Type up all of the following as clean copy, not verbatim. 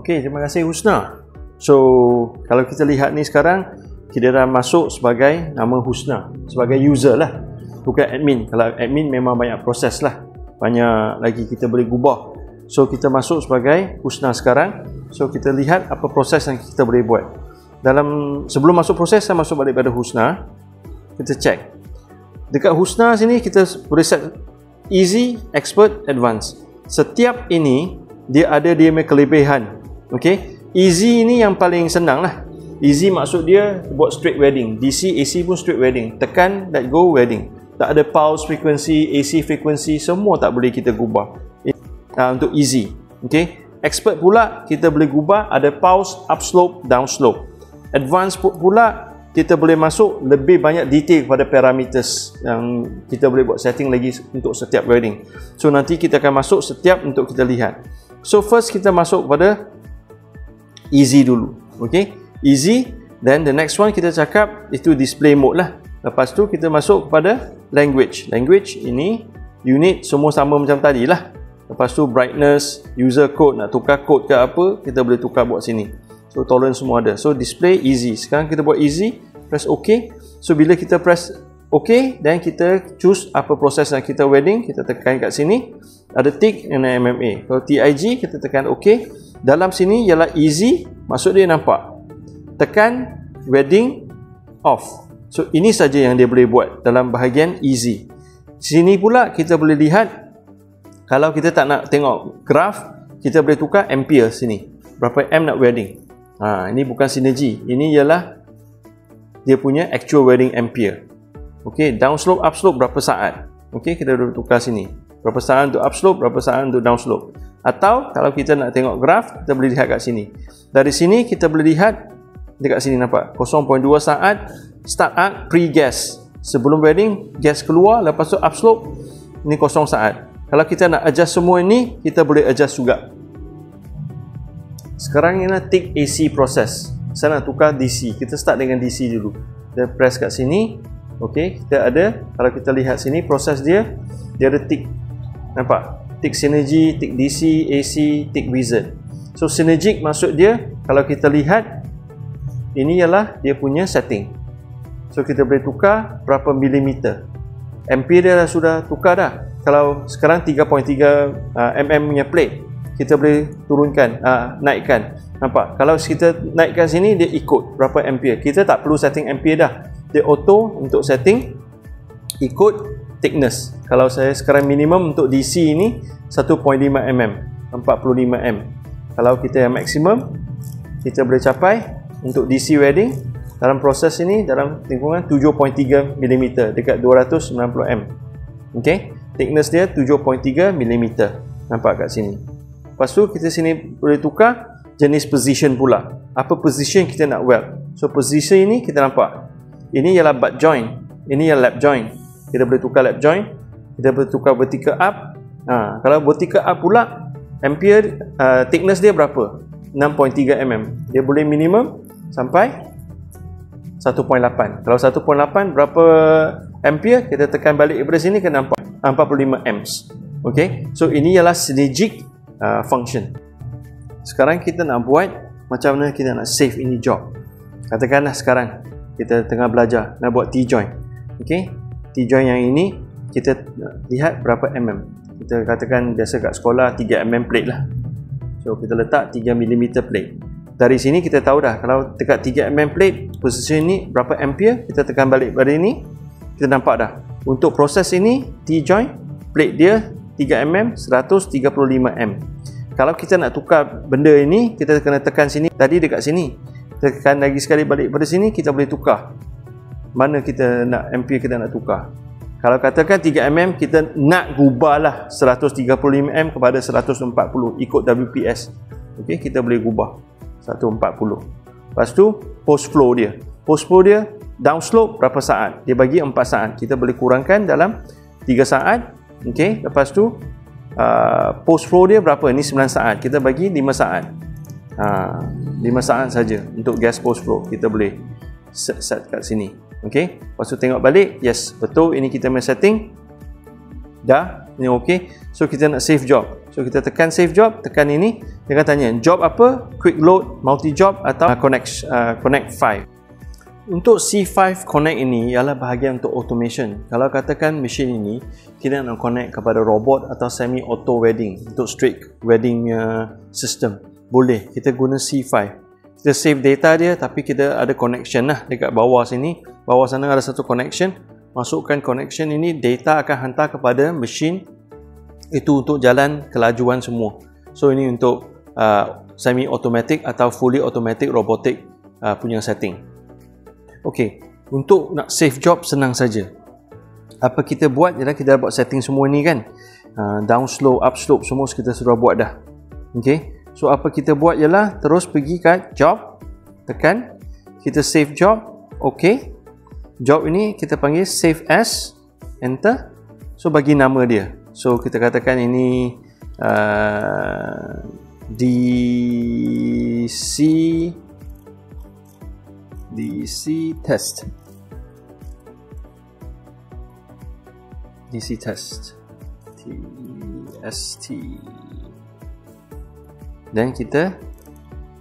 Okey, terima kasih Husna. So, kalau kita lihat ni sekarang, kita dah masuk sebagai nama Husna, sebagai user lah, bukan admin. Kalau admin memang banyak proses lah, banyak lagi kita boleh gubah. So, kita masuk sebagai Husna sekarang. So, kita lihat apa proses yang kita boleh buat. Sebelum masuk proses, saya masuk balik pada Husna. Kita check. Dekat Husna sini, kita boleh set easy, expert, advanced. Setiap ini, dia ada dia punya kelebihan. Okey, easy ni yang paling senang lah. Easy maksud dia buat straight wedding. DC, AC pun straight wedding. Tekan, let go, wedding. Tak ada pulse frequency, AC frequency, semua tak boleh kita gubah. Untuk easy. Okey, expert pula kita boleh gubah, ada pulse, up slope, down slope. Advanced pula kita boleh masuk lebih banyak detail kepada parameters yang kita boleh buat setting lagi untuk setiap wedding. So nanti kita akan masuk setiap untuk kita lihat. So first kita masuk pada easy dulu. Okay, easy. Then the next one kita cakap itu display mode lah. Lepas tu kita masuk kepada language. Language ini unit semua sama macam tadi lah. Lepas tu brightness, user code, nak tukar code ke apa, kita boleh tukar buat sini. So tolerance semua ada. So display easy. Sekarang kita buat easy, press OK. So bila kita press OK, dan kita choose apa proses yang kita wedding, kita tekan kat sini. Ada tick dan MMA. Kalau TIG, kita tekan OK. Dalam sini ialah easy, maksud dia nampak. Tekan wedding off. So ini saja yang dia boleh buat dalam bahagian easy. Sini pula kita boleh lihat, kalau kita tak nak tengok graf, kita boleh tukar ampere sini. Berapa M nak wedding. Ini bukan sinergi. Ini ialah dia punya actual wedding ampere. Okey, down slope, up slope berapa saat. Okey, kita boleh tukar sini. Berapa saat untuk up slope, berapa saat untuk down slope. Atau kalau kita nak tengok graf, kita boleh lihat kat sini. Dari sini kita boleh lihat dekat sini nampak 0.2 saat start up pre-gas. Sebelum wedding, gas keluar, lepas tu up slope, ini 0 saat. Kalau kita nak adjust semua ini, kita boleh adjust juga. Sekarang ialah tick AC process. Saya nak tukar DC. Kita start dengan DC dulu. Kita press kat sini. Okey, kita ada, kalau kita lihat sini proses dia ada tick. Nampak? Tick synergy, tick DC, AC, tick wizard. So synergic maksud dia, kalau kita lihat, ini ialah dia punya setting. So kita boleh tukar berapa milimeter. Ampere dia sudah tukar dah. Kalau sekarang 3.3 mm punya plate, kita boleh turunkan, naikkan. Nampak? Kalau kita naikkan sini, dia ikut berapa ampere. Kita tak perlu setting ampere dah. Dia auto untuk setting ikut thickness. Kalau saya sekarang minimum untuk DC ini 1.5 mm, 45 m. Kalau kita yang maksimum, kita boleh capai untuk DC wedding dalam proses ini dalam lingkungan 7.3 mm dekat 290 m. Okey, thickness dia 7.3 mm. Nampak kat sini. Lepas tu kita sini boleh tukar jenis position pula. Apa position kita nak weld. So position ini kita nampak. Ini ialah butt joint. Ini ialah lap joint. Kita boleh tukar lap joint. Kita boleh tukar vertical up. Kalau vertical up pula, ampere thickness dia berapa? 6.3 mm. Dia boleh minimum sampai 1.8. Kalau 1.8 berapa ampere? Kita tekan balik daripada sini ke nampak 45 amps. Okay. So ini ialah synergic function. Sekarang kita nak buat macam mana kita nak save ini job. Katakanlah sekarang kita tengah belajar nak buat T-joint. Okay. T-joint yang ini kita lihat berapa mm. Kita katakan biasa kat sekolah 3 mm plate lah. So kita letak 3 mm plate. Dari sini kita tahu dah kalau dekat 3 mm plate position ni berapa ampere, kita tekan balik pada ini, kita nampak dah. Untuk proses ini T-joint plate dia 3 mm 135 m. Kalau kita nak tukar benda ini, kita kena tekan sini. Tadi dekat sini, tekan lagi sekali balik pada sini, kita boleh tukar. mana kita nak ampere kita nak tukar. Kalau katakan 3mm, kita nak gubahlah 135mm kepada 140 ikut WPS. Okey, kita boleh gubah 140. Lepas tu post flow dia. Post flow dia downslope berapa saat? Dia bagi 4 saat. Kita boleh kurangkan dalam 3 saat. Okey, lepas tu post flow dia berapa? Ni 9 saat. Kita bagi 5 saat. 5 saat saja untuk gas post flow. Kita boleh set kat sini. Okey, lepas tu tengok balik, yes, betul, ini kita punya setting dah, ini okey. So kita nak save job, so kita tekan save job, tekan ini, dia akan tanya job apa, quick load, multi job atau connect 5. Untuk C5 connect ini ialah bahagian untuk automation. Kalau katakan mesin ini kita nak connect kepada robot atau semi auto welding untuk straight welding system, boleh kita guna C5. Kita save data dia, tapi kita ada connection lah dekat bawah sini. Bawah sana ada satu connection. Masukkan connection ini, data akan hantar kepada mesin itu untuk jalan kelajuan semua. So ini untuk semi automatic atau fully automatic robotic punya setting. Okey, untuk nak save job senang saja. Apa kita buat ialah kita buat setting semua ni kan. Down slope, up slope semua kita sudah buat dah. Okey. So apa kita buat ialah terus pergi kat job, tekan, kita save job, ok. Job ini kita panggil save as, enter. So bagi nama dia. So kita katakan ini DC test. DC test. TST. Dan kita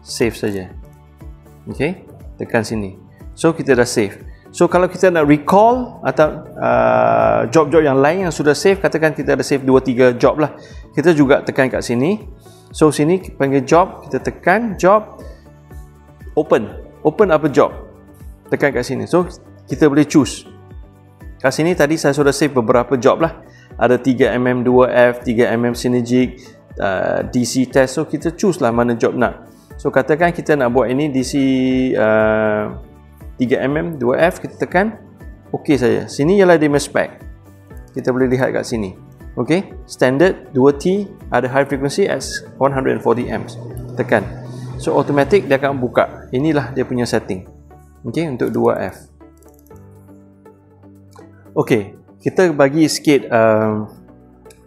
save saja. Okey, tekan sini. So kita dah save. So kalau kita nak recall atau job-job yang lain yang sudah save, katakan kita ada save 2-3 job lah, kita juga tekan kat sini. So sini panggil job, kita tekan job, open apa job, tekan kat sini. So kita boleh choose. Kat sini tadi saya sudah save beberapa job lah, ada 3mm 2F, 3mm synergic, DC test. So kita choose lah mana job nak. So katakan kita nak buat ini DC 3mm 2F, kita tekan ok saja. Sini ialah dia spec, kita boleh lihat kat sini. Ok, standard 2T, ada high frequency as 140 amps, tekan. So automatic dia akan buka. Inilah dia punya setting. Ok, untuk 2F. Ok, kita bagi sikit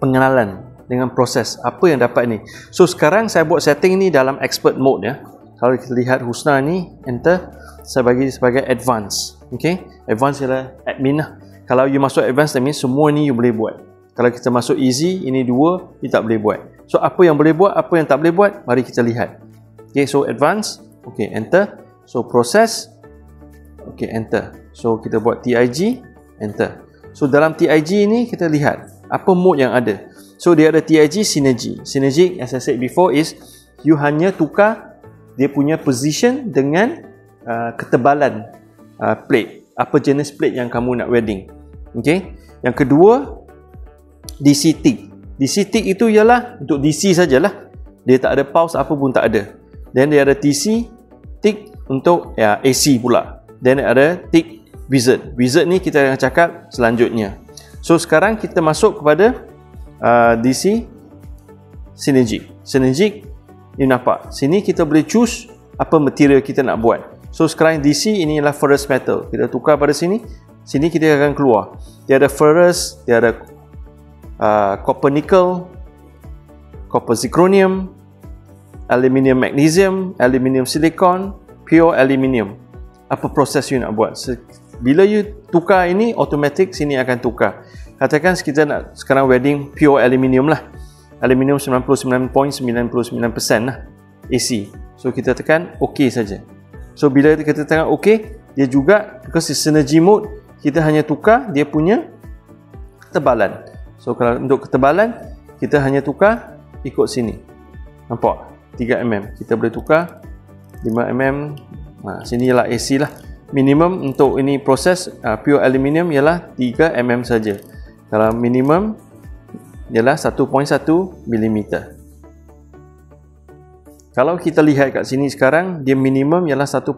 pengenalan dengan proses apa yang dapat ni. So sekarang saya buat setting ni dalam expert mode ya. Kalau kita lihat Husna ni, enter, saya bagi sebagai advance. Okay, advance ialah admin lah. Kalau you masuk advance, that means semua ni you boleh buat. Kalau kita masuk easy, ini dua, you tak boleh buat. So apa yang boleh buat, apa yang tak boleh buat, mari kita lihat. Okay, so advance, okay, enter. So process, okay, enter. So kita buat TIG, enter. So dalam TIG ni kita lihat apa mode yang ada. So dia ada TIG synergy. Synergy as I said before is you hanya tukar dia punya position dengan ketebalan plate. Apa jenis plate yang kamu nak welding. Okay. Yang kedua, DC tick. DC tick itu ialah untuk DC sajalah. Dia tak ada pulse apa pun tak ada. Then dia ada TC tick untuk AC pula. Then ada tick wizard. Wizard ni kita akan cakap selanjutnya. So sekarang kita masuk kepada DC synergic. Synergic ni nampak. Sini kita boleh choose apa material kita nak buat. So sekarang DC ini adalah ferrous metal. Kita tukar pada sini. Sini kita akan keluar. Dia ada ferrous, dia ada copper nickel, copper zirconium, aluminium magnesium, aluminium silicon, pure aluminium. Apa proses you nak buat? Bila you tukar ini, automatic sini akan tukar. Katakan kita nak sekarang welding pure aluminium lah. Aluminium 99.99% lah AC. So kita tekan OK saja. So bila kita tekan OK, dia juga because synergy mode, kita hanya tukar dia punya ketebalan. So kalau untuk ketebalan, kita hanya tukar ikut sini. Nampak? 3mm. Kita boleh tukar 5mm. Sini ialah AC lah. Minimum untuk ini proses pure aluminium ialah 3mm saja. Kalau minimum ialah 1.1 mm. Kalau kita lihat kat sini sekarang, dia minimum ialah 1.1,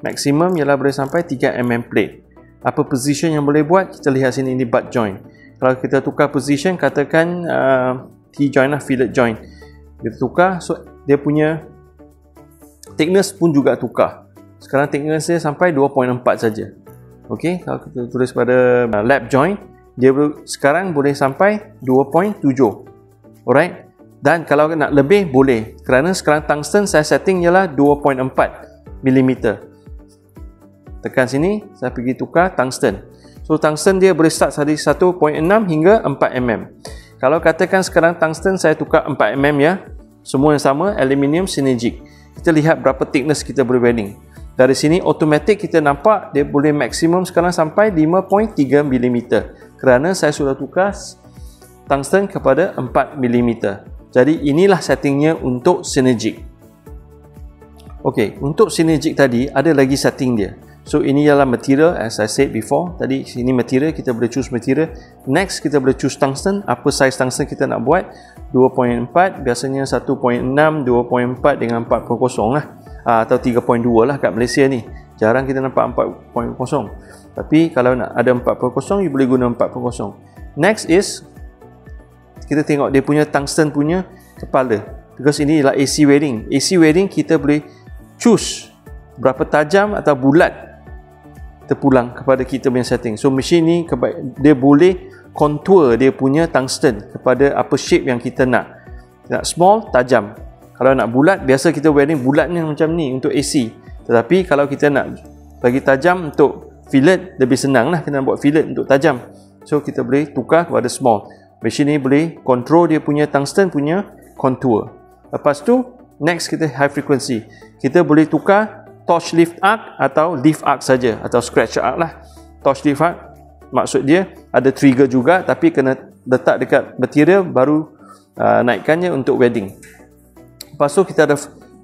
maksimum ialah boleh sampai 3mm plate. Apa position yang boleh buat? Kita lihat sini, ini butt joint. Kalau kita tukar position, katakan T-joint lah, fillet joint. Kita tukar, so dia punya thickness pun juga tukar. Sekarang thickness dia sampai 2.4 saja. Okey, kalau kita tulis pada lap joint, dia sekarang boleh sampai 2.7. Alright. Dan kalau nak lebih boleh, kerana sekarang tungsten saya setting ialah 2.4 mm. Tekan sini, saya pergi tukar tungsten. So tungsten dia boleh start dari 1.6 hingga 4 mm. Kalau katakan sekarang tungsten saya tukar 4 mm ya, semua yang sama, aluminium synergic. Kita lihat berapa thickness kita boleh welding. Dari sini automatic kita nampak dia boleh maksimum sekarang sampai 5.3 mm. Kerana saya sudah tukar tungsten kepada 4 mm. Jadi inilah settingnya untuk synergic. Okey, untuk synergic tadi ada lagi setting dia. So ini ialah material, as I said before. Tadi sini material, kita boleh choose material. Next kita boleh choose tungsten. Apa size tungsten kita nak buat? 2.4, biasanya 1.6, 2.4 dengan 4.0 lah. Atau 3.2 lah kat Malaysia ni. Jarang kita nampak 4.0. Tapi kalau nak ada 4.0, you boleh guna 4.0. Next is, kita tengok dia punya tungsten punya kepala. Because ini ialah AC welding. AC welding kita boleh choose berapa tajam atau bulat terpulang kepada kita punya setting. So mesin ni dia boleh contour dia punya tungsten kepada apa shape yang kita nak. Nak small, tajam. Kalau nak bulat, biasa kita welding bulatnya macam ni untuk AC. Tetapi kalau kita nak bagi tajam untuk fillet, lebih senang lah kita nak buat fillet untuk tajam. So kita boleh tukar kepada small. Mesin ni boleh control dia punya tungsten punya contour. Lepas tu, next kita high frequency. Kita boleh tukar torch lift arc atau lift arc saja, atau scratch arc lah. Torch lift arc maksud dia ada trigger juga, tapi kena letak dekat material baru naikkannya untuk welding. Lepas tu kita ada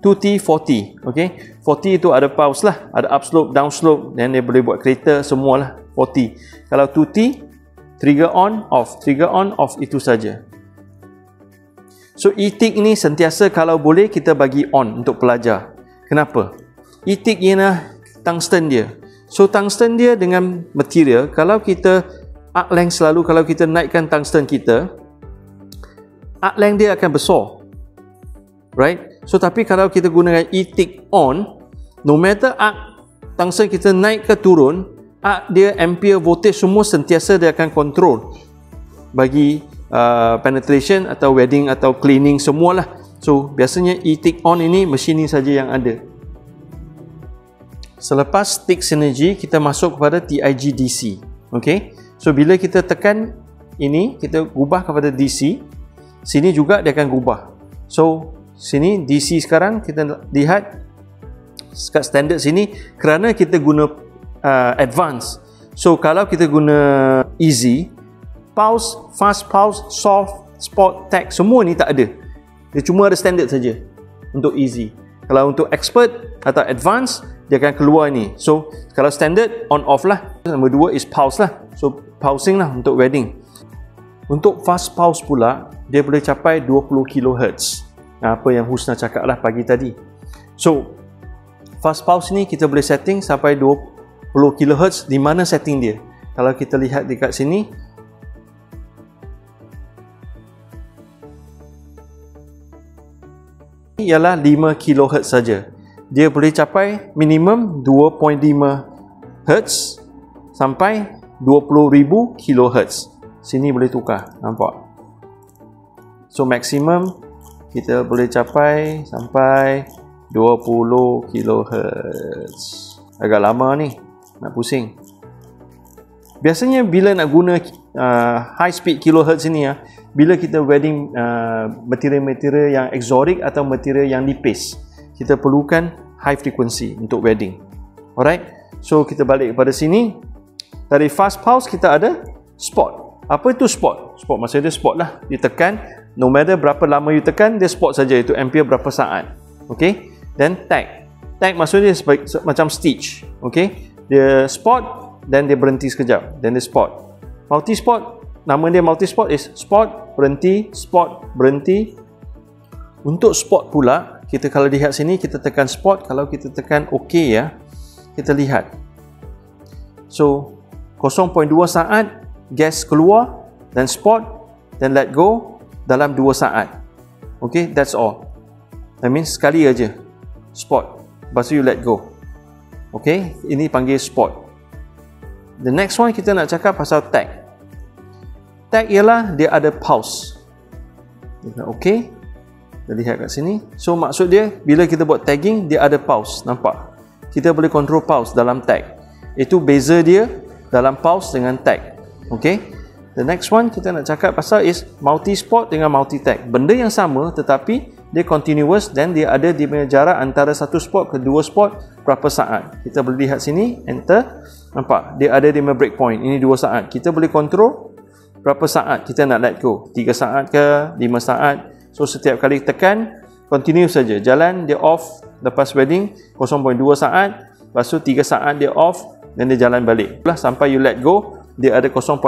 2T 40. Okay, 40 itu ada pause lah, ada upslope, downslope, dan dia boleh buat kereta semualah 40. Kalau 2T, trigger on off itu saja. So e-tick ni sentiasa kalau boleh kita bagi on untuk pelajar. Kenapa? E-tick ialah tungsten dia. So tungsten dia dengan material, kalau kita arc length selalu, kalau kita naikkan tungsten kita, arc length dia akan besar. Right? So tapi kalau kita gunakan e-tick on, no matter arc tungsten kita naik ke turun, arc dia, ampere, voltage semua sentiasa dia akan control bagi penetration atau welding atau cleaning semualah. So biasanya e-tick on ini mesin ni saja yang ada. Selepas tick synergy, kita masuk kepada TIG DC. Okay? So bila kita tekan ini, kita ubah kepada DC. Sini juga dia akan ubah. So sini DC sekarang kita lihat kat standard sini, kerana kita guna advance. So kalau kita guna easy, pause, fast pause, soft, sport, tag, semua ni tak ada. Dia cuma ada standard saja untuk easy. Kalau untuk expert atau advance, dia akan keluar ni. So kalau standard, on off lah. Nombor 2 is pause lah. So pausing lah untuk welding. Untuk fast pause pula, dia boleh capai 20 kHz. Apa yang Husna cakap lah pagi tadi. So fast pause ni kita boleh setting sampai 20 kHz. Di mana setting dia? Kalau kita lihat dekat sini, ialah 5 kHz saja. Dia boleh capai minimum 2.5 Hz sampai 20,000 kHz. Sini boleh tukar, nampak? So maksimum kita boleh capai sampai 20 kHz. Agak lama ni, nak pusing. Biasanya bila nak guna high speed kHz ni ya, bila kita welding material-material yang exotic atau material yang nipis, kita perlukan high frequency untuk welding. Alright, so kita balik kepada sini. Dari fast pause kita ada spot. Apa itu spot? Spot maksudnya dia spot lah. Ditekan, no matter berapa lama you tekan, dia spot saja, itu ampere berapa saat. Okay, then tag. Tag maksudnya macam stitch. Okay, dia spot, dan dia berhenti sekejap, then dia spot. Multi spot, nama dia multi spot is spot, berhenti, spot, berhenti. Untuk spot pula, kita kalau lihat sini, kita tekan spot. Kalau kita tekan OK ya, kita lihat. So 0.2 saat gas keluar dan spot, then let go dalam 2 saat. Okay, that's all. That means sekali aja spot, lepas tu you let go. Okay, ini panggil spot. The next one kita nak cakap pasal tag. Tag ialah dia ada pause. Okay, kita lihat kat sini. So maksud dia bila kita buat tagging, dia ada pause. Nampak? Kita boleh control pause dalam tag. Itu beza dia dalam pause dengan tag. Okay, the next one kita nak cakap pasal is multi spot dengan multi tag. Benda yang sama tetapi dia continuous dan dia ada di jarak antara satu spot ke dua spot berapa saat. Kita boleh lihat sini, enter. Nampak? Dia ada di break point. Ini 2 saat. Kita boleh control berapa saat kita nak let go. 3 saat ke 5 saat. So setiap kali tekan, continue saja. Jalan, dia off. Lepas wedding 0.2 saat. Lepas tu 3 saat dia off dan dia jalan balik. Sampai you let go, dia ada 0.8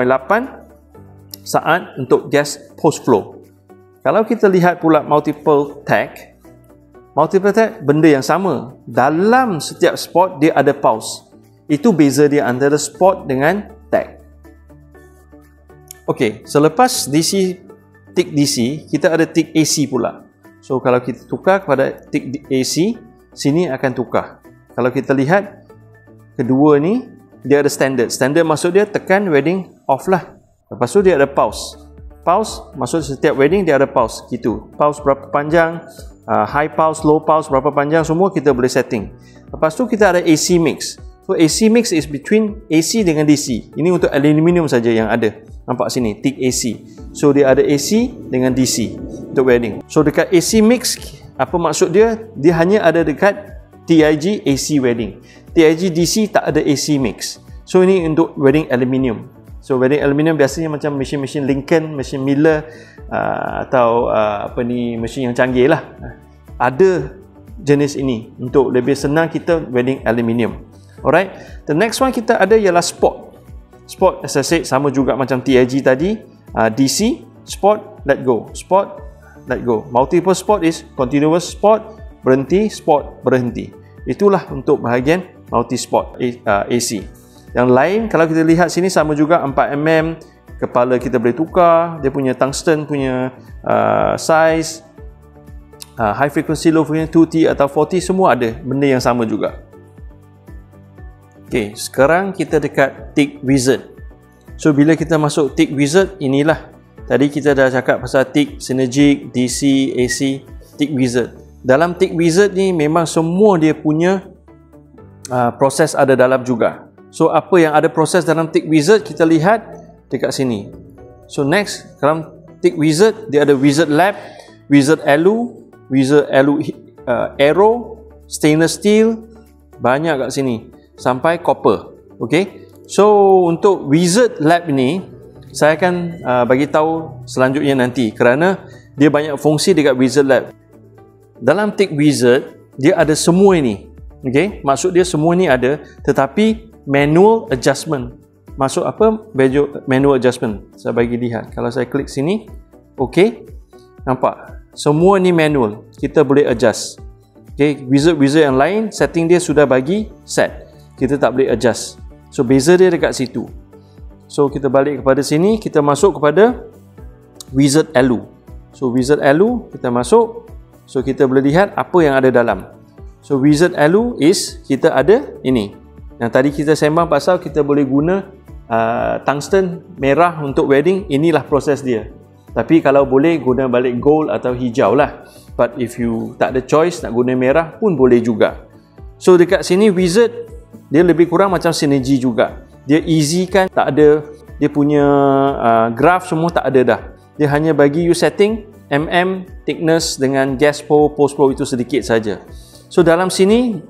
saat untuk gas post flow. Kalau kita lihat pula multiple tag benda yang sama. Dalam setiap spot dia ada pause. Itu beza dia antara spot dengan tag. Okey, selepas DC, tick DC, kita ada tick AC pula. So kalau kita tukar kepada tick AC, sini akan tukar. Kalau kita lihat kedua ni, dia ada standard. Standard maksud dia tekan wedding off lah. Lepas tu dia ada pause. Pause maksud setiap wedding dia ada pause. Gitu. Pause berapa panjang, high pause, low pause berapa panjang, semua kita boleh setting. Lepas tu kita ada AC mix. So AC mix is between AC dengan DC. Ini untuk aluminium saja yang ada. Nampak sini, tick AC. So dia ada AC dengan DC untuk wedding. So dekat AC mix, apa maksud dia? Dia hanya ada dekat TIG AC wedding. TIG DC tak ada AC mix. So ini untuk wedding aluminium. So wedding aluminium biasanya macam mesin-mesin Lincoln, mesin Miller atau mesin yang canggih lah. Ada jenis ini untuk lebih senang kita wedding aluminium. Alright. The next one kita ada ialah spot. Spot as I said sama juga macam TIG tadi. DC, spot, let go. Spot, let go. Multiple spot is continuous spot, berhenti, spot, berhenti. Itulah untuk bahagian multi spot AC. Yang lain kalau kita lihat sini sama juga 4mm, kepala kita boleh tukar, dia punya tungsten punya size, high frequency, low frequency, 2T atau 4T, semua ada benda yang sama juga. Ok, sekarang kita dekat tick wizard. So bila kita masuk tick wizard, inilah tadi kita dah cakap pasal tick synergic, DC, AC, tick wizard. Dalam tick wizard ni memang semua dia punya proses ada dalam juga. So apa yang ada proses dalam tick wizard kita lihat dekat sini. So next, dalam tick wizard dia ada wizard lab, wizard alu, aero, stainless steel, banyak kat sini sampai copper. Okay, so untuk wizard lab ni saya akan bagi tahu selanjutnya nanti kerana dia banyak fungsi dekat wizard lab. Dalam tick wizard dia ada semua ini. Okay, maksud dia semua ni ada, tetapi manual adjustment. Maksud apa manual adjustment? Saya bagi lihat. Kalau saya klik sini, okay, nampak? Semua ni manual. Kita boleh adjust. Okay, wizard yang lain setting dia sudah bagi set. Kita tak boleh adjust. So beza dia dekat situ. So kita balik kepada sini, kita masuk kepada wizard alu. So wizard alu kita masuk. So kita boleh lihat apa yang ada dalam. So wizard alu is kita ada ini. Yang tadi kita sembang pasal kita boleh guna tungsten merah untuk wedding, inilah proses dia. Tapi kalau boleh guna balik gold atau hijau lah. But if you tak ada choice nak guna merah pun boleh juga. So dekat sini wizard dia lebih kurang macam synergy juga. Dia easy kan, tak ada dia punya graph semua tak ada dah. Dia hanya bagi you setting thickness dengan gas flow, post flow itu sedikit saja. So dalam sini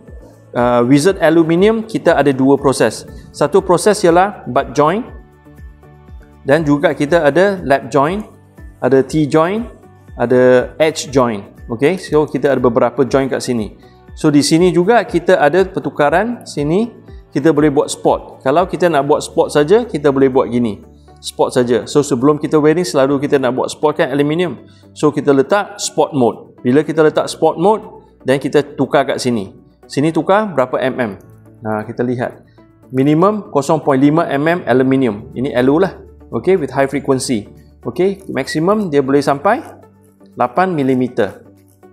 wizard aluminium kita ada dua proses. Satu proses ialah butt joint dan juga kita ada lap joint, ada T joint, ada edge joint. Okey, so kita ada beberapa joint kat sini. So di sini juga kita ada pertukaran. Sini kita boleh buat spot. Kalau kita nak buat spot saja, kita boleh buat gini. Spot saja. So sebelum kita wedding selalu kita nak buat spot kan aluminium. So kita letak spot mode. Bila kita letak spot mode dan kita tukar kat sini. Sini tukar berapa mm. Nah, kita lihat. minimum 0.5 mm aluminium. Ini alu lah. Okey, with high frequency. Okey, maximum dia boleh sampai 8 mm.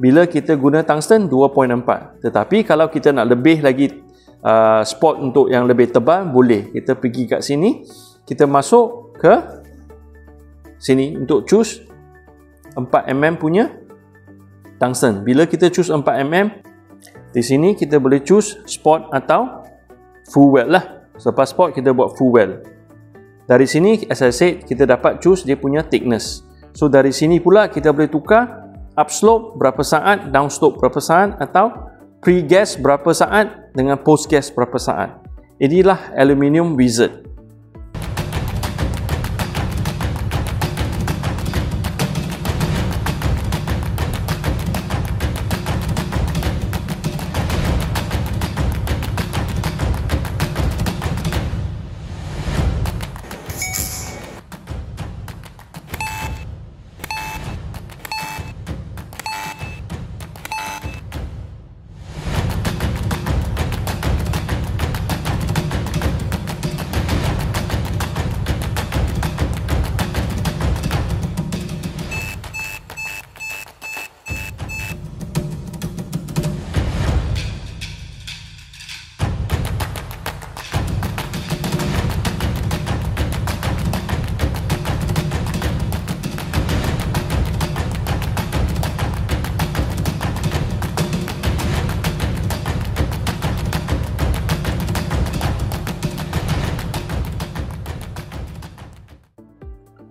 Bila kita guna tungsten 2.4. Tetapi kalau kita nak lebih lagi spot untuk yang lebih tebal, boleh. Kita pergi kat sini, kita masuk ke sini untuk choose 4 mm punya tungsten. Bila kita choose 4 mm, di sini kita boleh choose spot atau full weld lah. Selepas spot kita buat full weld. Dari sini, as I said, kita dapat choose dia punya thickness. So dari sini pula kita boleh tukar upslope berapa saat, downslope berapa saat, atau pre-gas berapa saat dengan post-gas berapa saat. Inilah aluminium wizard.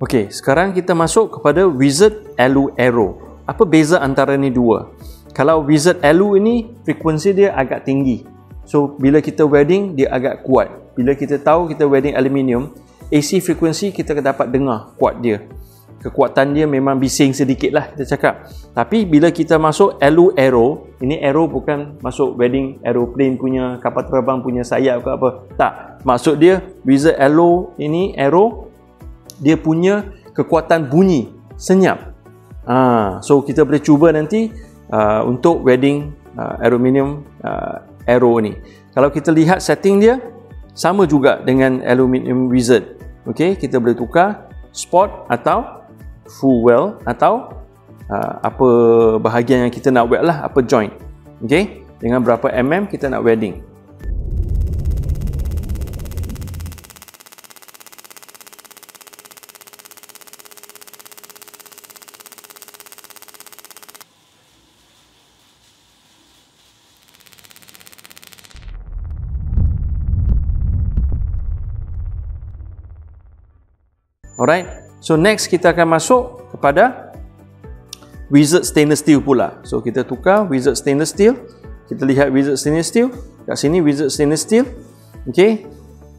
Okey, sekarang kita masuk kepada wizard alu aero. Apa beza antara ni dua? Kalau wizard alu ini, frekuensi dia agak tinggi. So, bila kita welding, dia agak kuat. Bila kita tahu kita welding aluminium, AC frekuensi kita dapat dengar kuat dia. Kekuatan dia memang bising sedikit lah kita cakap. Tapi bila kita masuk alu aero, ini aero bukan masuk welding aeroplane punya, kapal terbang punya sayap ke apa. Tak. Maksud dia, wizard alu ini, aero, dia punya kekuatan bunyi senyap. So kita boleh cuba nanti untuk welding aluminium aero ni. Kalau kita lihat setting dia sama juga dengan aluminium wizard. Okey, kita boleh tukar spot atau full weld atau apa bahagian yang kita nak weld lah, apa joint. Okey, dengan berapa mm kita nak welding. Alright, so next kita akan masuk kepada wizard stainless steel pula. So kita tukar wizard stainless steel. Kita lihat wizard stainless steel. Kat sini wizard stainless steel. Okay,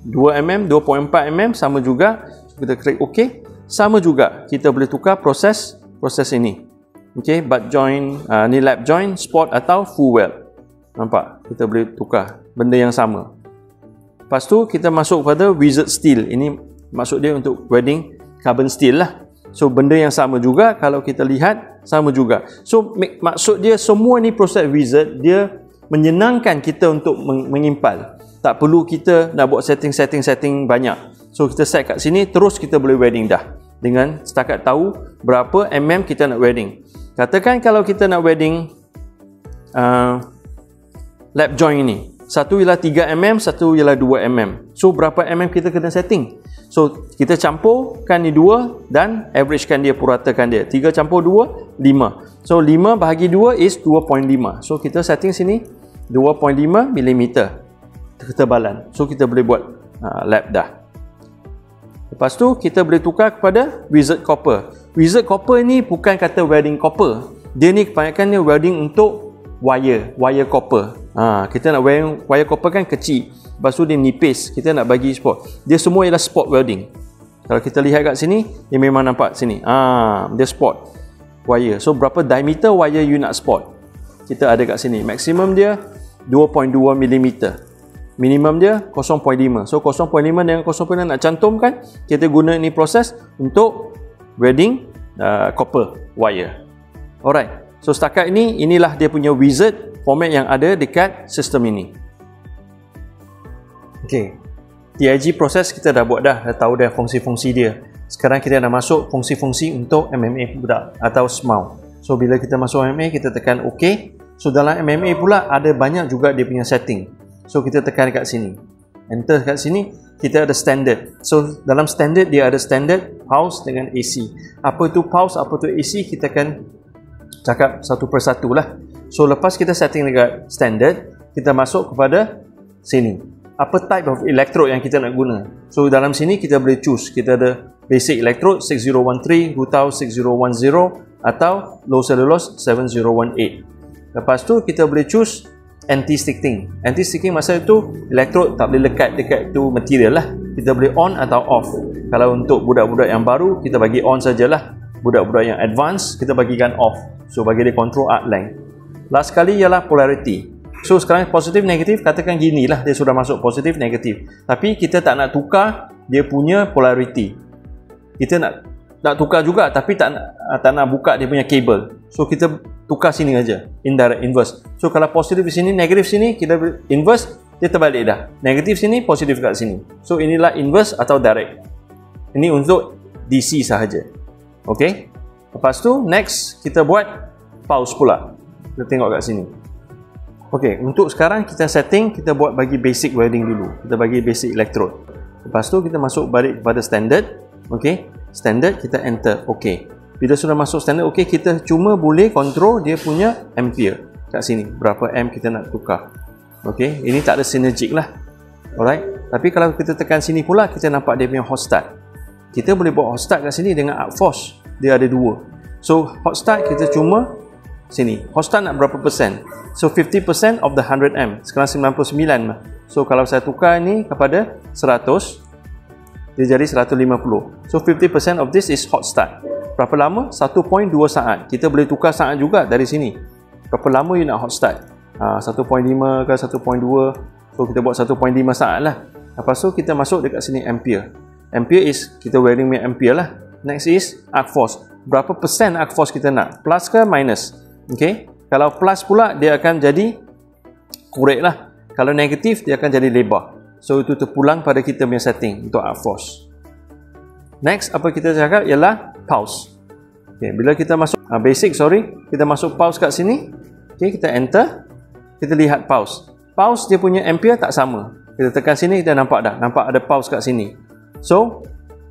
2 mm, 2.4 mm sama juga. So, kita klik OK. Sama juga kita boleh tukar proses ini. Okay, butt joint, ni lap joint, spot atau full weld. Nampak? Kita boleh tukar benda yang sama. Lepas tu kita masuk kepada wizard steel. Ini maksud dia untuk welding carbon steel lah. So benda yang sama juga, kalau kita lihat sama juga. So maksud dia semua ni proses wizard, dia menyenangkan kita untuk mengimpal. Tak perlu kita nak buat setting banyak. So kita set kat sini, terus kita boleh welding dah. Dengan setakat tahu berapa mm kita nak welding. Katakan kalau kita nak welding lap joint ini, satu ialah 3 mm, satu ialah 2 mm. So berapa mm kita kena setting? So kita campurkan ni dua dan averagekan dia, puratakan dia. 3 campur 2, 5. So 5 bahagi 2 is 2.5. So kita setting sini 2.5 mm ketebalan. So kita boleh buat lap dah. Lepas tu kita boleh tukar kepada wizard copper. Wizard copper ni bukan kata welding copper. Dia ni kebanyakan dia welding untuk wire copper. Kita nak welding wire copper kan kecil. Lepas tu dia nipis, kita nak bagi spot. Dia semua ialah spot welding. Kalau kita lihat kat sini, dia memang nampak sini. Dia spot wire. So berapa diameter wire you nak spot? Kita ada kat sini. Maksimum dia 2.2 mm. Minimum dia 0.5. So 0.5 dengan 0.5 nak cantumkan, kita guna ni proses untuk welding copper wire. Alright. So setakat ini, inilah dia punya wizard format yang ada dekat sistem ini. Okay, TIG proses kita dah buat dah tahu dah fungsi-fungsi dia. Sekarang kita dah masuk fungsi-fungsi untuk MMA pula atau SMAU. So bila kita masuk MMA, kita tekan OK. So dalam MMA pula ada banyak juga dia punya setting. So kita tekan dekat sini, enter kat sini, kita ada standard. So dalam standard dia ada standard, pulse dengan AC. Apa tu pulse, apa tu AC, kita akan cakap satu persatu lah. So lepas kita setting dekat standard, kita masuk kepada sini, apa type of electrode yang kita nak guna. So dalam sini kita boleh choose, kita ada basic electrode 6013, rutile 6010 atau low cellulose 7018. Lepas tu kita boleh choose anti-sticking. Anti-sticking masa itu electrode tak boleh lekat dekat tu material lah. Kita boleh on atau off. Kalau untuk budak-budak yang baru, kita bagi on sajalah. Budak-budak yang advance, kita bagikan off. So bagi dia control arc length. Last sekali ialah polarity. So sekarang positif negatif, katakan gini lah, dia sudah masuk positif negatif. Tapi kita tak nak tukar dia punya polarity. Kita nak tukar juga, tapi tak nak buka dia punya kabel. So kita tukar sini aja, indirect inverse. So kalau positif di sini, negatif sini, kita inverse, dia terbalik dah. Negatif sini, positif kat sini. So inilah inverse atau direct. Ini untuk DC sahaja. Okey. Lepas tu next kita buat pulse pula. Kita tengok kat sini. Okey, untuk sekarang kita setting, kita buat bagi basic welding dulu. Kita bagi basic electrode. Lepas tu kita masuk balik kepada standard. Okey, standard kita enter OK. Bila sudah masuk standard OK, kita cuma boleh control dia punya ampere kat sini, berapa amp kita nak tukar. Okey, ini tak ada synergic lah. Alright, tapi kalau kita tekan sini pula, kita nampak dia punya hot start. Kita boleh buat hot start kat sini dengan arc force. Dia ada dua. So hot start kita cuma sini. Hot start nak berapa persen? So 50% of the 100 amp. Sekarang 99 lah. So kalau saya tukar ni kepada 100, dia jadi 150. So 50% of this is hot start. Berapa lama? 1.2 saat. Kita boleh tukar saat juga dari sini. Berapa lama you nak hot start? 1.5 ke 1.2. So kita buat 1.5 saat lah. Lepas tu kita masuk dekat sini ampere. Ampere is kita welding punya ampere lah. Next is arc force. Berapa persen arc force kita nak? Plus ke minus? Okay. Kalau plus pula dia akan jadi korek lah. Kalau negatif dia akan jadi lebar. So itu terpulang pada kita punya setting untuk arc force. Next apa kita cakap ialah pulse. Okay, bila kita masuk kita masuk pulse kat sini. Okay, kita enter. Kita lihat pulse. Pulse dia punya ampere tak sama. Kita tekan sini kita nampak dah. Nampak ada pulse kat sini. So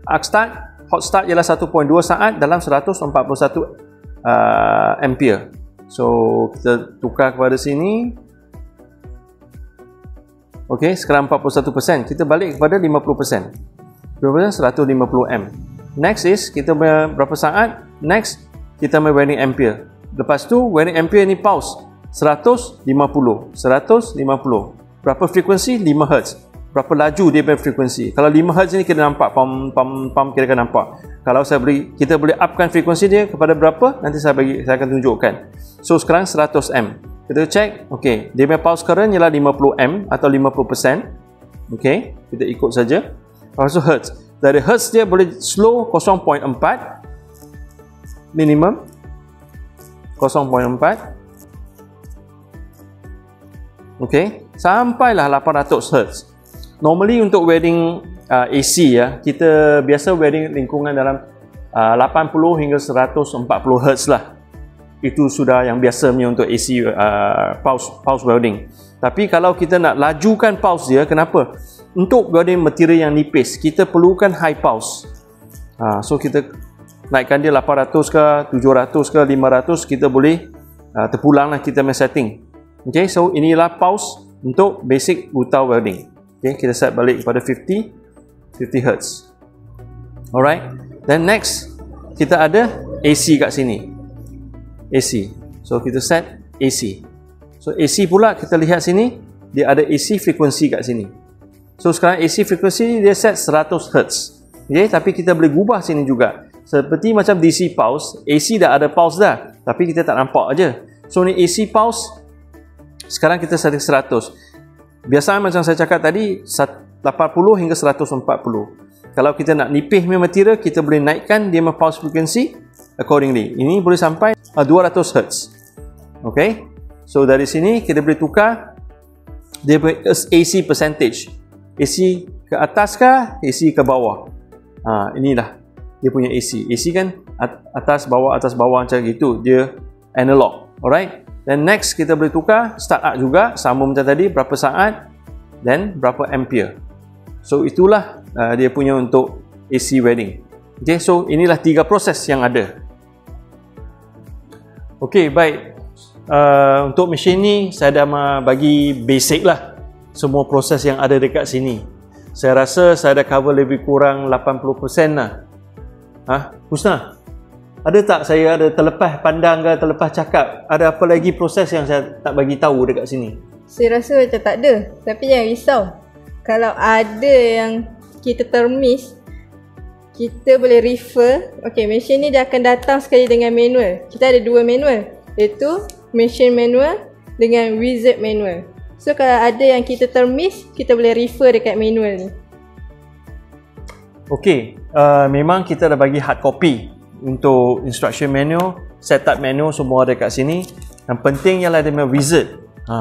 arc start, hot start ialah 1.2 saat dalam 141 ampere. So kita tukar kepada sini. Okey, sekarang 41%. Kita balik kepada 50%. 150 amp. Next is kita berapa saat? Next kita main welding ampere. Lepas tu welding ampere ni pulse 150. Berapa frekuensi? 5 Hz. Berapa laju dia punya frekuensi? Kalau 5 Hz ni kita nampak pam kita akan nampak. Kalau kita boleh upkan frekuensi dia kepada berapa? Nanti saya akan tunjukkan. So sekarang 100 amp. Kita check, okey, dia punya pulse current ialah 50 amp atau 50%. Okey, kita ikut saja. Lepas tu hertz. Dari hertz dia boleh slow 0.4 minimum 0.4. Okey, sampailah 800 hertz. Normally untuk welding AC ya, kita biasa welding lingkungan dalam 80 hingga 140 hertz lah. Itu sudah yang biasanya untuk AC pulse welding. Tapi kalau kita nak lajukan pulse dia, kenapa? Untuk welding material yang nipis, kita perlukan high pulse. So kita naikkan dia 800 ke, 700 ke, 500, kita boleh terpulanglah kita punya setting. Okay, so inilah pulse untuk basic rutile welding. Okay, kita set balik kepada 50 Hz. Alright, then next kita ada AC kat sini. AC. So kita set AC. So AC pula kita lihat sini, dia ada AC frekuensi kat sini. So sekarang AC frekuensi dia set 100 Hz. Okay, tapi kita boleh gubah sini juga. Seperti macam DC pulse, AC dah ada pulse dah, tapi kita tak nampak aja. So ni AC pulse, sekarang kita set 100. Biasa macam saya cakap tadi, 80 hingga 140. Kalau kita nak nipih punya material, kita boleh naikkan dia punya pulse frekuensi accordingly. Ini boleh sampai 200 Hz. Okay, so dari sini kita boleh tukar dia punya AC percentage. AC ke atas kah, AC ke bawah. Inilah dia punya AC. AC kan atas bawah macam gitu, dia analog. Alright. Then next kita boleh tukar start up juga, sama macam tadi, berapa saat dan berapa ampere. So itulah dia punya untuk AC wedding. Okay, so inilah 3 proses yang ada. Okay, baik. Untuk mesin ni saya dah bagi basic lah semua proses yang ada dekat sini. Saya rasa saya dah cover lebih kurang 80% lah. Husna, ada tak saya ada terlepas pandang ke, terlepas cakap? Ada apa lagi proses yang saya tak bagi tahu dekat sini? Saya rasa macam tak ada. Tapi jangan risau. Kalau ada yang kita termiss, kita boleh refer. Okay, mesin ni dia akan datang sekali dengan manual. Kita ada 2 manual, iaitu machine manual dengan wizard manual. So kalau ada yang kita termiss, kita boleh refer dekat manual ni. Okay, memang kita dah bagi hard copy untuk instruction manual, setup manual, semua ada kat sini. Yang penting ialah dia punya wizard.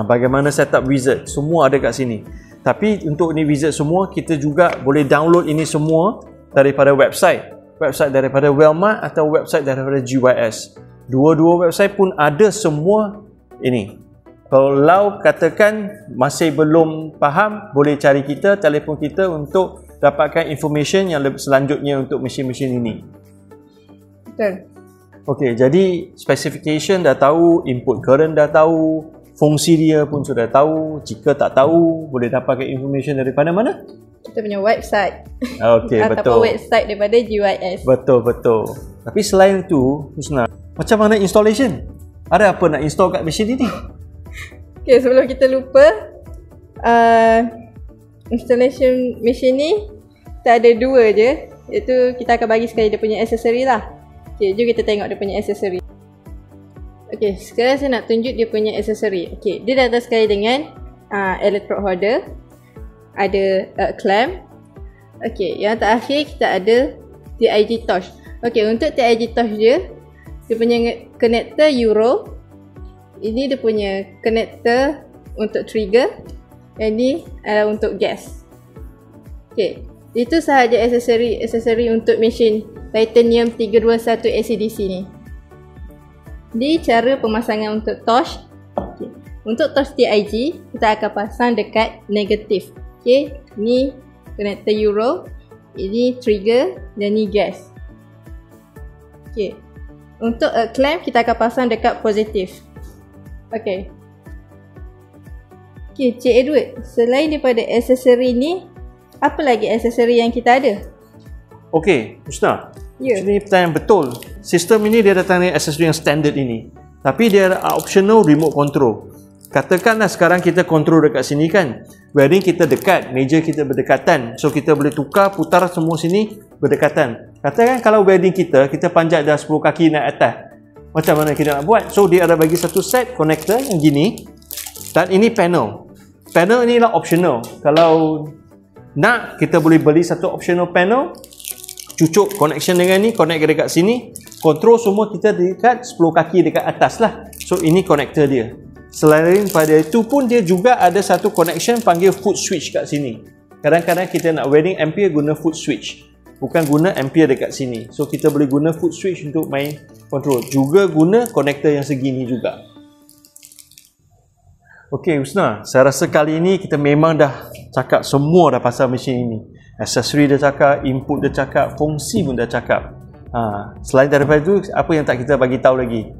Bagaimana setup wizard, semua ada kat sini. Tapi untuk ni wizard semua, kita juga boleh download ini semua daripada website daripada Walmart atau website daripada GYS. Dua-dua website pun ada semua ini. Kalau katakan masih belum faham, boleh cari kita, telefon kita untuk dapatkan information yang selanjutnya untuk mesin-mesin ini. Betul. Okey, jadi specification dah tahu, input current dah tahu, fungsi dia pun sudah tahu. Jika tak tahu, boleh dapatkan information daripada mana? Kita punya website. Okey, betul. Ataupun website daripada GYS. Betul. Tapi selain itu, Husna, macam mana installation? Ada apa nak install kat mesin ini? Okay, sebelum kita lupa, installation mesin ni kita ada 2 je, iaitu kita akan bagi sekali dia punya aksesori lah. Okay, jom kita tengok dia punya aksesori. Okay, sekarang saya nak tunjuk dia punya aksesori. Okay, dia datang sekali dengan electrode holder, ada clamp. Okay, yang terakhir kita ada TIG torch. Okay, untuk TIG torch dia punya connector Euro. Ini dia punya connector untuk trigger. Yang ni adalah untuk gas. Okay, itu sahaja aksesori untuk mesin Titanium 321 AC/DC ni. Di cara pemasangan untuk torch. Okay. Untuk torch TIG, kita akan pasang dekat negatif. Okay, ni connector Euro, ini trigger dan ni gas. Okay, untuk clamp kita akan pasang dekat positif. Okay. Okay, Cik Edward, selain daripada aksesori ni, apa lagi aksesori yang kita ada? Okay, Husna. Ya. Ini pertanyaan betul. Sistem ini dia datang dengan aksesori yang standard ini. Tapi dia ada optional remote control. Katakanlah sekarang kita control dekat sini kan. Wedding kita dekat, meja kita berdekatan. So kita boleh tukar, putar semua sini berdekatan. Katakan kalau wedding kita panjat dah 10 kaki naik atas. Macam mana kita nak buat? So dia ada bagi satu set connector yang gini. Dan ini panel. Panel ni lah optional. Kalau nak, kita boleh beli satu optional panel. Cucuk connection dengan ni, connect dekat sini. Control semua kita dekat 10 kaki dekat atas lah. So ini connector dia. Selain pada itu pun dia juga ada satu connection panggil foot switch kat sini. Kadang-kadang kita nak wedding ampere guna foot switch. Bukan guna ampere dekat sini. So kita boleh guna foot switch untuk main control. Juga guna connector yang segini juga. Okey Husna, saya rasa kali ini kita memang dah cakap semua dah pasal mesin ini. Aksesori dah cakap, input dah cakap, fungsi pun dah cakap. Selain daripada itu, apa yang tak kita bagi tahu lagi?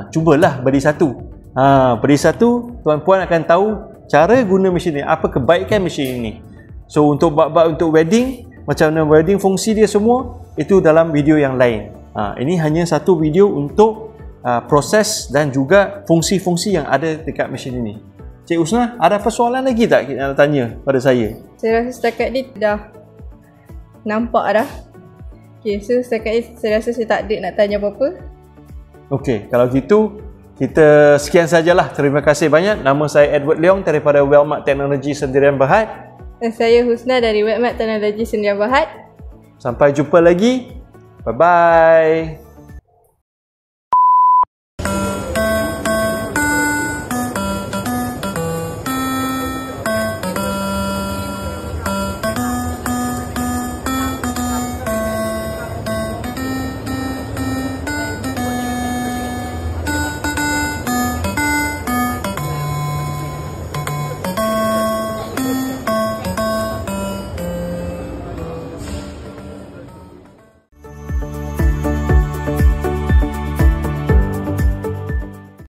Cubalah beri satu. Beri satu, tuan-puan akan tahu cara guna mesin ini, apa kebaikan mesin ini. So untuk bab-bab untuk wedding, macam mana wedding, fungsi dia semua, itu dalam video yang lain. Ini hanya satu video untuk proses dan juga fungsi-fungsi yang ada dekat mesin ini. Cik Husna, ada persoalan lagi tak nak tanya pada saya? Saya rasa setakat ni dah nampak dah. Okay, so setakat ni saya rasa saya tak ada nak tanya apa-apa. Okey, kalau gitu kita sekian sajalah. Terima kasih banyak. Nama saya Edward Leong daripada Walmart Teknologi Sendirian Berhad. Dan saya Husna dari Walmart Teknologi Sendirian Berhad. Sampai jumpa lagi. Bye-bye.